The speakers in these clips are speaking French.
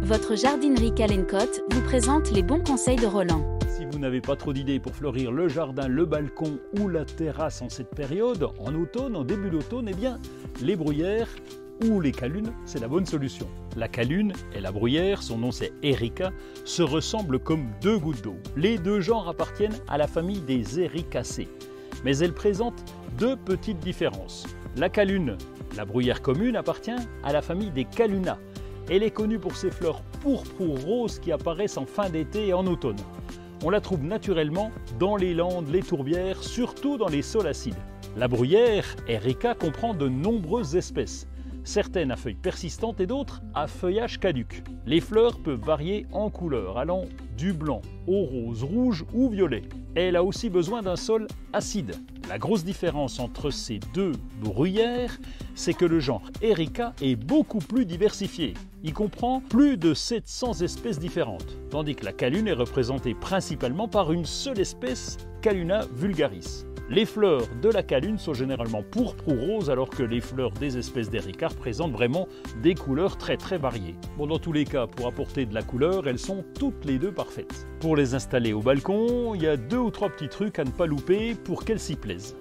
Votre jardinerie Calencotte vous présente les bons conseils de Roland. Si vous n'avez pas trop d'idées pour fleurir le jardin, le balcon ou la terrasse en cette période, en automne, en début d'automne, eh bien, les bruyères ou les calunes, c'est la bonne solution. La calune et la bruyère, son nom c'est Erica, se ressemblent comme deux gouttes d'eau. Les deux genres appartiennent à la famille des Ericacées, mais elles présentent deux petites différences. La calune, la bruyère commune, appartient à la famille des Calunas. Elle est connue pour ses fleurs pourpres ou roses qui apparaissent en fin d'été et en automne. On la trouve naturellement dans les landes, les tourbières, surtout dans les sols acides. La bruyère Erica comprend de nombreuses espèces, certaines à feuilles persistantes et d'autres à feuillage caduc. Les fleurs peuvent varier en couleur, allant du blanc au rose, rouge ou violet. Elle a aussi besoin d'un sol acide. La grosse différence entre ces deux bruyères, c'est que le genre Erica est beaucoup plus diversifié. Il comprend plus de 700 espèces différentes, tandis que la calune est représentée principalement par une seule espèce, Caluna vulgaris. Les fleurs de la calune sont généralement pourpres ou roses, alors que les fleurs des espèces d'Erica présentent vraiment des couleurs très variées. Bon, dans tous les cas, pour apporter de la couleur, elles sont toutes les deux parfaites. Pour les installer au balcon, il y a 2 ou 3 petits trucs à ne pas louper pour qu'elles s'y plaisent.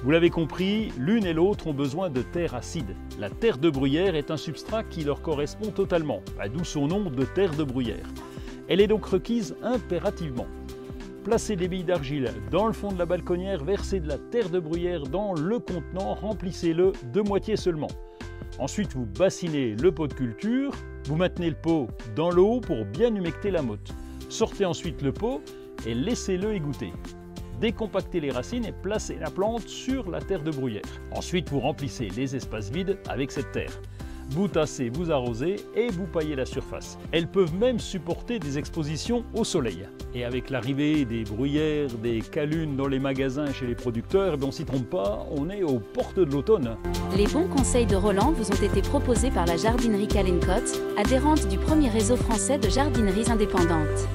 Vous l'avez compris, l'une et l'autre ont besoin de terre acide. La terre de bruyère est un substrat qui leur correspond totalement, d'où son nom de terre de bruyère. Elle est donc requise impérativement. Placez des billes d'argile dans le fond de la balconnière, versez de la terre de bruyère dans le contenant, remplissez-le de moitié seulement. Ensuite, vous bassinez le pot de culture, vous maintenez le pot dans l'eau pour bien humecter la motte. Sortez ensuite le pot et laissez-le égoutter. Décompactez les racines et placez la plante sur la terre de bruyère. Ensuite, vous remplissez les espaces vides avec cette terre. Vous tassez, vous arrosez et vous paillez la surface. Elles peuvent même supporter des expositions au soleil. Et avec l'arrivée des bruyères, des calunes dans les magasins et chez les producteurs, on ne s'y trompe pas, on est aux portes de l'automne. Les bons conseils de Roland vous ont été proposés par la jardinerie Calencotte, adhérente du premier réseau français de jardineries indépendantes.